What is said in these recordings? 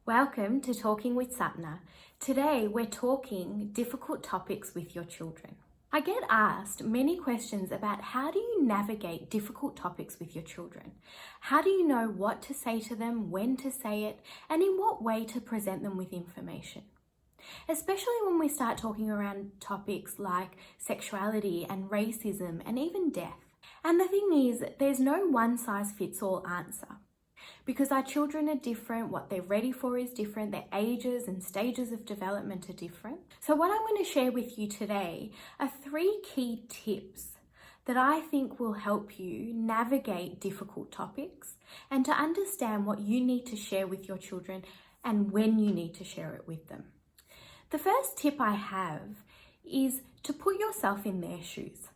Welcome to Talking with Sapna. Today we're talking difficult topics with your children. I get asked many questions about how do you navigate difficult topics with your children? How do you know what to say to them, when to say it, and in what way to present them with information? Especially when we start talking around topics like sexuality and racism and even death. And the thing is, there's no one size fits all answer. Because our children are different, what they're ready for is different, their ages and stages of development are different. So what I want to share with you today are 3 key tips that I think will help you navigate difficult topics and to understand what you need to share with your children and when you need to share it with them. The first tip I have is to put yourself in their shoes.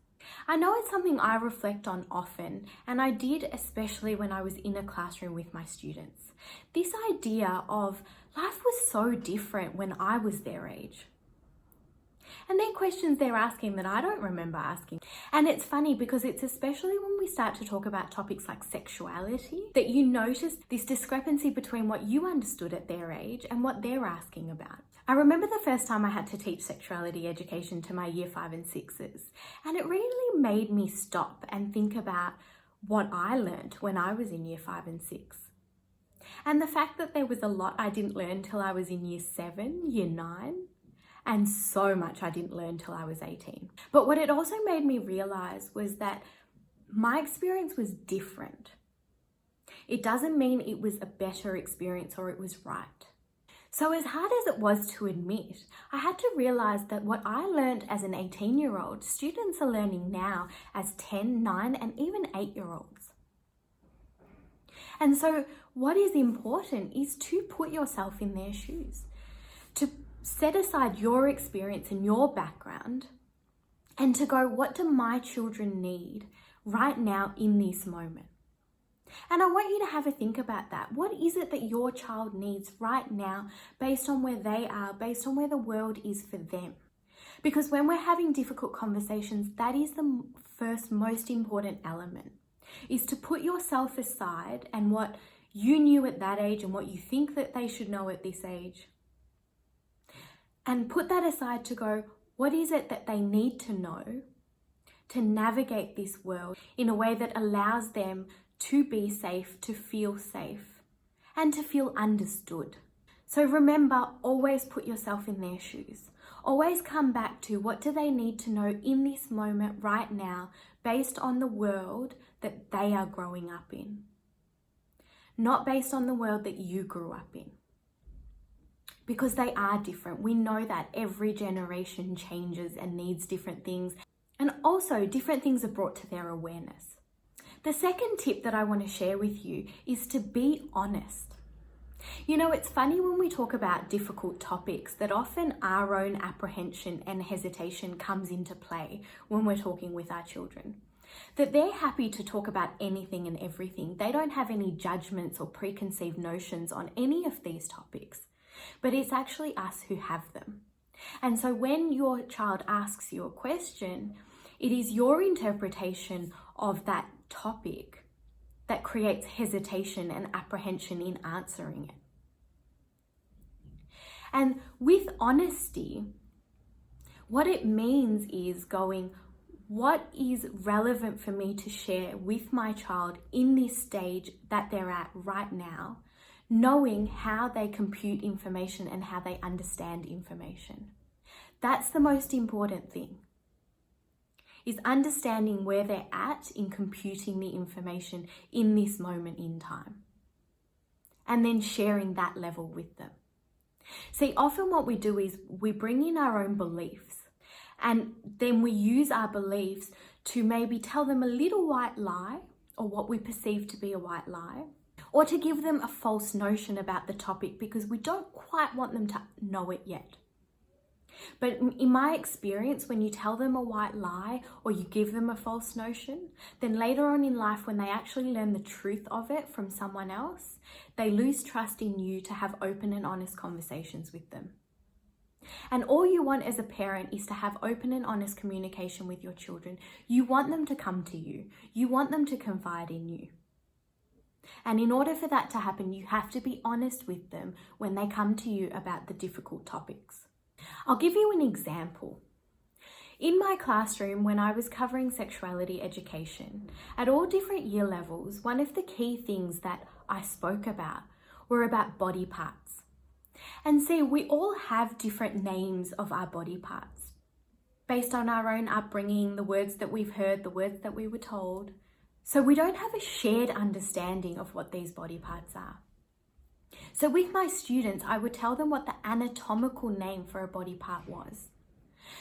I know it's something I reflect on often, and I did especially when I was in a classroom with my students. This idea of life was so different when I was their age. And they're questions they're asking that I don't remember asking. And it's funny because it's especially when we start to talk about topics like sexuality that you notice this discrepancy between what you understood at their age and what they're asking about. I remember the first time I had to teach sexuality education to my year 5 and 6s, and it really made me stop and think about what I learned when I was in year 5 and 6. And the fact that there was a lot I didn't learn till I was in year 7, year 9, and so much I didn't learn till I was 18. But what it also made me realize was that my experience was different. It doesn't mean it was a better experience or it was right. So as hard as it was to admit, I had to realize that what I learned as an 18-year-old, students are learning now as 10, 9, and even 8-year-olds. And so what is important is to put yourself in their shoes, to set aside your experience and your background and to go, what do my children need right now in this moment? And I want you to have a think about that. What is it that your child needs right now based on where they are, based on where the world is for them? Because when we're having difficult conversations, that is the first most important element, is to put yourself aside and what you knew at that age and what you think that they should know at this age. And put that aside to go, what is it that they need to know to navigate this world in a way that allows them to be safe, to feel safe, and to feel understood. So remember, always put yourself in their shoes. Always come back to what do they need to know in this moment right now based on the world that they are growing up in. Not based on the world that you grew up in. Because they are different. We know that every generation changes and needs different things. And also different things are brought to their awareness. The second tip that I want to share with you is to be honest. You know, it's funny when we talk about difficult topics that often our own apprehension and hesitation comes into play when we're talking with our children. That they're happy to talk about anything and everything. They don't have any judgments or preconceived notions on any of these topics, but it's actually us who have them. And so when your child asks you a question, it is your interpretation of that topic that creates hesitation and apprehension in answering it. And with honesty, what it means is going, what is relevant for me to share with my child in this stage that they're at right now, knowing how they compute information and how they understand information. That's the most important thing, is understanding where they're at in computing the information in this moment in time. And then sharing that level with them. See, often what we do is we bring in our own beliefs and then we use our beliefs to maybe tell them a little white lie or what we perceive to be a white lie, or to give them a false notion about the topic because we don't quite want them to know it yet. But in my experience, when you tell them a white lie or you give them a false notion, then later on in life, when they actually learn the truth of it from someone else, they lose trust in you to have open and honest conversations with them. And all you want as a parent is to have open and honest communication with your children. You want them to come to you. You want them to confide in you. And in order for that to happen, you have to be honest with them when they come to you about the difficult topics. I'll give you an example. In my classroom, when I was covering sexuality education, at all different year levels, one of the key things that I spoke about were about body parts. And see, we all have different names of our body parts based on our own upbringing, the words that we've heard, the words that we were told. So we don't have a shared understanding of what these body parts are. So with my students, I would tell them what the anatomical name for a body part was.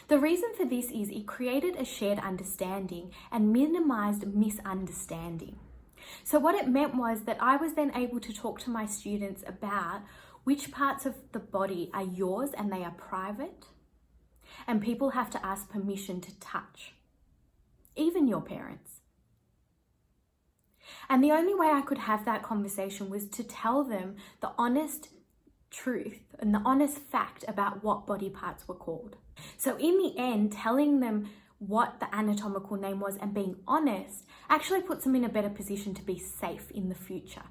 The reason for this is it created a shared understanding and minimized misunderstanding. So what it meant was that I was then able to talk to my students about which parts of the body are yours and they are private, and people have to ask permission to touch, even your parents. And the only way I could have that conversation was to tell them the honest truth and the honest fact about what body parts were called. So in the end, telling them what the anatomical name was and being honest actually puts them in a better position to be safe in the future.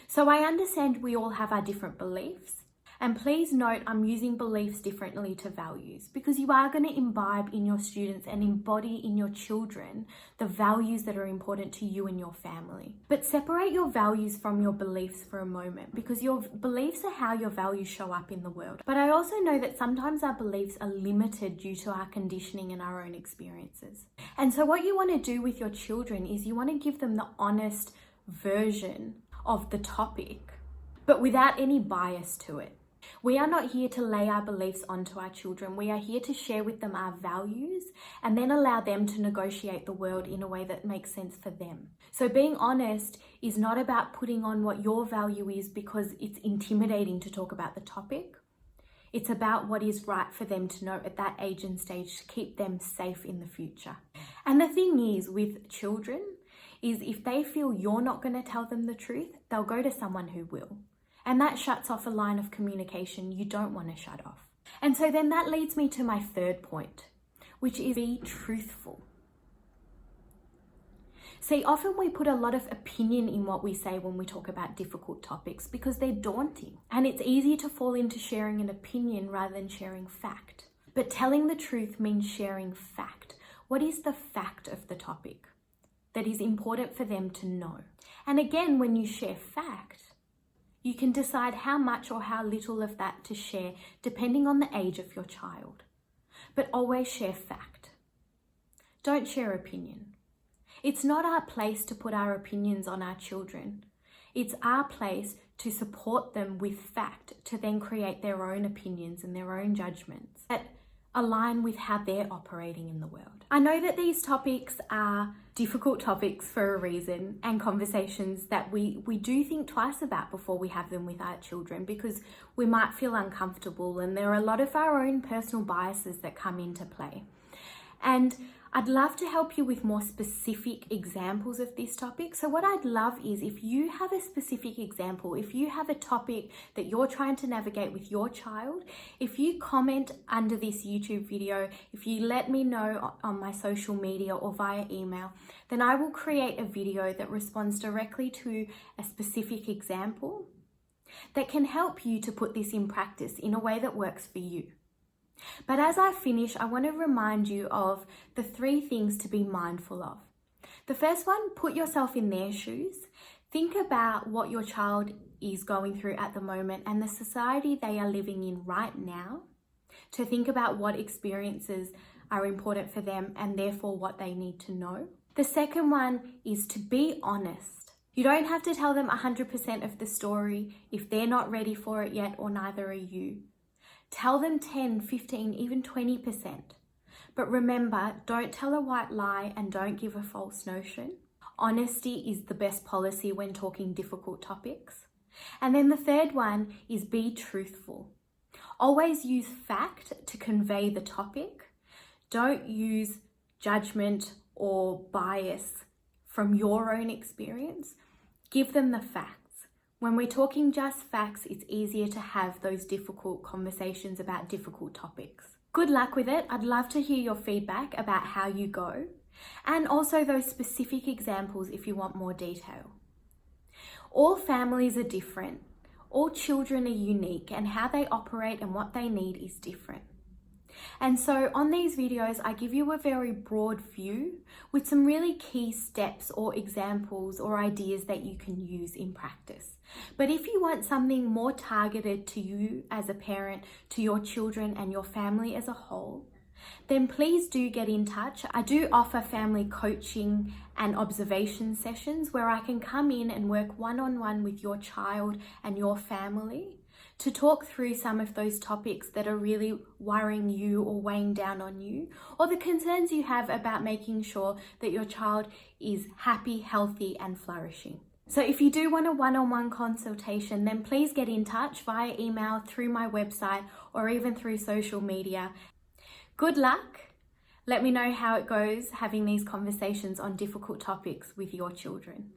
So I understand we all have our different beliefs. And please note, I'm using beliefs differently to values because you are going to imbibe in your students and embody in your children the values that are important to you and your family. But separate your values from your beliefs for a moment, because your beliefs are how your values show up in the world. But I also know that sometimes our beliefs are limited due to our conditioning and our own experiences. And so what you want to do with your children is you want to give them the honest version of the topic, but without any bias to it. We are not here to lay our beliefs onto our children. We are here to share with them our values and then allow them to negotiate the world in a way that makes sense for them. So being honest is not about putting on what your value is because it's intimidating to talk about the topic. It's about what is right for them to know at that age and stage to keep them safe in the future. And the thing is with children is if they feel you're not going to tell them the truth, they'll go to someone who will. And that shuts off a line of communication you don't want to shut off. And so then that leads me to my third point, which is be truthful. See, often we put a lot of opinion in what we say when we talk about difficult topics because they're daunting. And it's easy to fall into sharing an opinion rather than sharing fact. But telling the truth means sharing fact. What is the fact of the topic that is important for them to know? And again, when you share fact, you can decide how much or how little of that to share depending on the age of your child. But always share fact. Don't share opinion. It's not our place to put our opinions on our children. It's our place to support them with fact to then create their own opinions and their own judgments that align with how they're operating in the world. I know that these topics are difficult topics for a reason and conversations that we do think twice about before we have them with our children because we might feel uncomfortable and there are a lot of our own personal biases that come into play. And I'd love to help you with more specific examples of this topic. So what I'd love is if you have a specific example, if you have a topic that you're trying to navigate with your child, if you comment under this YouTube video, if you let me know on my social media or via email, then I will create a video that responds directly to a specific example that can help you to put this in practice in a way that works for you. But as I finish, I want to remind you of the 3 things to be mindful of. The first one, put yourself in their shoes. Think about what your child is going through at the moment and the society they are living in right now, to think about what experiences are important for them and therefore what they need to know. The second one is to be honest. You don't have to tell them 100% of the story if they're not ready for it yet, or neither are you. Tell them 10, 15, even 20%. But remember, don't tell a white lie and don't give a false notion. Honesty is the best policy when talking difficult topics. And then the third one is be truthful. Always use fact to convey the topic. Don't use judgment or bias from your own experience. Give them the facts. When we're talking just facts, it's easier to have those difficult conversations about difficult topics. Good luck with it. I'd love to hear your feedback about how you go, and also those specific examples if you want more detail. All families are different. All children are unique, and how they operate and what they need is different. And so on these videos, I give you a very broad view with some really key steps or examples or ideas that you can use in practice. But if you want something more targeted to you as a parent, to your children and your family as a whole, then please do get in touch. I do offer family coaching and observation sessions where I can come in and work one-on-one with your child and your family to talk through some of those topics that are really worrying you or weighing down on you, or the concerns you have about making sure that your child is happy, healthy, and flourishing. So if you do want a one-on-one consultation, then please get in touch via email, through my website, or even through social media. Good luck. Let me know how it goes having these conversations on difficult topics with your children.